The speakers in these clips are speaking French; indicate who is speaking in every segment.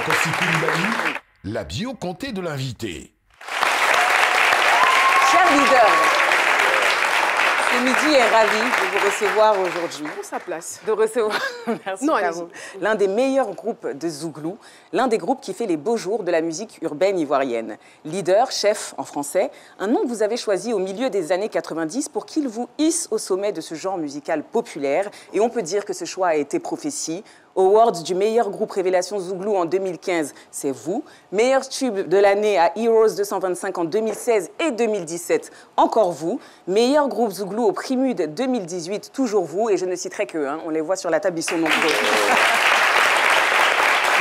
Speaker 1: Pokossi Koulibaly, la bio-comté de l'invité.
Speaker 2: Cher leader, ce midi est ravi de vous recevoir aujourd'hui.
Speaker 3: Pour sa place.
Speaker 2: De recevoir, merci Caro, l'un des meilleurs groupes de Zouglou, l'un des groupes qui fait les beaux jours de la musique urbaine ivoirienne. Leader, chef en français, un nom que vous avez choisi au milieu des années 90 pour qu'il vous hisse au sommet de ce genre musical populaire. Et on peut dire que ce choix a été prophétie. Award du meilleur groupe Révélation Zouglou en 2015, c'est vous. Meilleur tube de l'année à Heroes 225 en 2016 et 2017, encore vous. Meilleur groupe Zouglou au Primude 2018, toujours vous. Et je ne citerai qu'eux, on les voit sur la table, ils sont nombreux.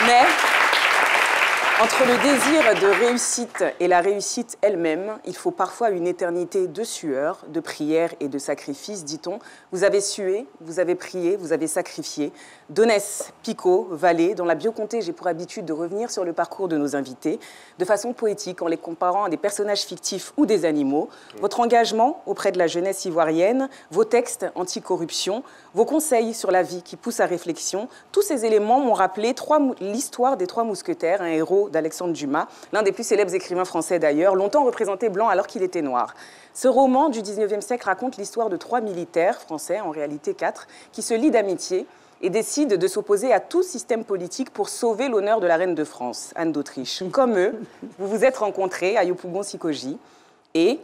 Speaker 2: Mais entre le désir de réussite et la réussite elle-même, il faut parfois une éternité de sueur, de prière et de sacrifice, dit-on. Vous avez sué, vous avez prié, vous avez sacrifié. Donès, Picot, Vallée, dans la bio-comté, j'ai pour habitude de revenir sur le parcours de nos invités, de façon poétique, en les comparant à des personnages fictifs ou des animaux. Votre engagement auprès de la jeunesse ivoirienne, vos textes anti-corruption, vos conseils sur la vie qui poussent à réflexion, tous ces éléments m'ont rappelé l'histoire des Trois Mousquetaires, un héros d'Alexandre Dumas, l'un des plus célèbres écrivains français d'ailleurs, longtemps représenté blanc alors qu'il était noir. Ce roman du 19e siècle raconte l'histoire de 3 militaires français, en réalité 4, qui se lient d'amitié et décident de s'opposer à tout système politique pour sauver l'honneur de la reine de France, Anne d'Autriche. Comme eux, vous vous êtes rencontrés à Yopougon-Sikoji et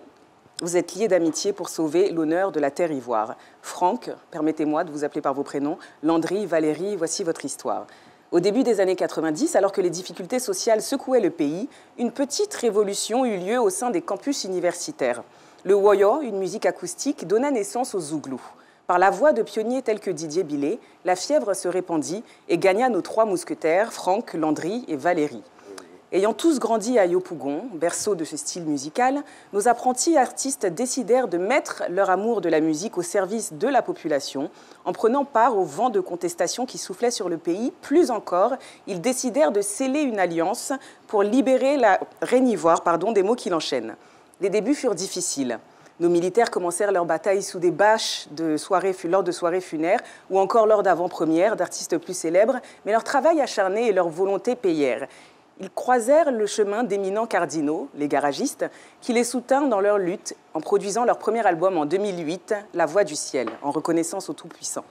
Speaker 2: vous êtes liés d'amitié pour sauver l'honneur de la terre ivoire. Franck, permettez-moi de vous appeler par vos prénoms, Landry, Valérie, voici votre histoire. Au début des années 90, alors que les difficultés sociales secouaient le pays, une petite révolution eut lieu au sein des campus universitaires. Le woyo, une musique acoustique, donna naissance au zouglou. Par la voix de pionniers tels que Didier Billet, la fièvre se répandit et gagna nos 3 mousquetaires, Franck, Landry et Valérie. Ayant tous grandi à Yopougon, berceau de ce style musical, nos apprentis artistes décidèrent de mettre leur amour de la musique au service de la population. En prenant part au vent de contestation qui soufflait sur le pays, plus encore, ils décidèrent de sceller une alliance pour libérer la reine ivoire, des maux qui l'enchaînent. Les débuts furent difficiles. Nos militaires commencèrent leur bataille sous des bâches lors de soirées funéraires ou encore lors d'avant-premières d'artistes plus célèbres, mais leur travail acharné et leur volonté payèrent. Ils croisèrent le chemin d'éminents cardinaux, les garagistes, qui les soutinrent dans leur lutte en produisant leur premier album en 2008, La Voix du Ciel, en reconnaissance au Tout-Puissant.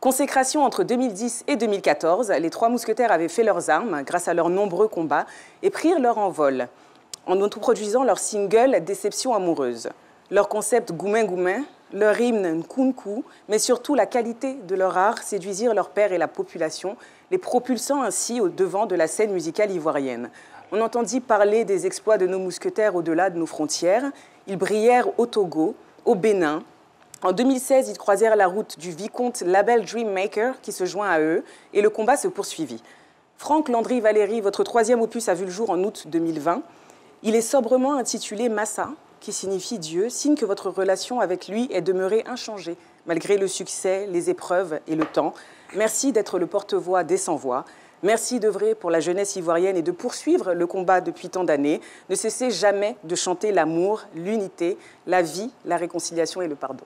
Speaker 2: Consécration entre 2010 et 2014, les 3 mousquetaires avaient fait leurs armes grâce à leurs nombreux combats et prirent leur envol en autoproduisant leur single « Déception amoureuse ». Leur concept « Goumen Goumen », leur hymne « Nkunku », mais surtout la qualité de leur art séduisirent leur père et la population, les propulsant ainsi au devant de la scène musicale ivoirienne. On entendit parler des exploits de nos mousquetaires au-delà de nos frontières. Ils brillèrent au Togo, au Bénin. En 2016, ils croisèrent la route du vicomte Label Dreammaker qui se joint à eux et le combat se poursuivit. Franck, Landry, Valérie, votre 3e opus a vu le jour en août 2020. Il est sobrement intitulé Massa, qui signifie Dieu, signe que votre relation avec lui est demeurée inchangée, malgré le succès, les épreuves et le temps. Merci d'être le porte-voix des sans-voix. Merci d'œuvrer pour la jeunesse ivoirienne et de poursuivre le combat depuis tant d'années. Ne cessez jamais de chanter l'amour, l'unité, la vie, la réconciliation et le pardon.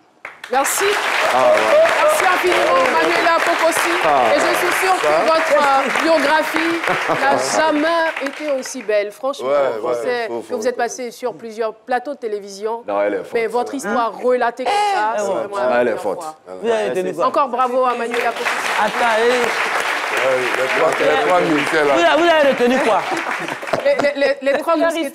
Speaker 3: Merci. Merci infiniment, Manuela Pokossi. Et je suis sûre que votre biographie n'a jamais été aussi belle. Franchement, je sais que vous êtes passé sur plusieurs plateaux de télévision.
Speaker 4: Non, elle est forte.
Speaker 3: Mais votre histoire relatée comme ça, c'est vraiment
Speaker 4: elle est forte.
Speaker 3: Encore bravo à Manuela Pokossi.
Speaker 5: Les 3 militaires là.
Speaker 6: Vous avez retenu quoi?
Speaker 3: Les 3 mousquetaires.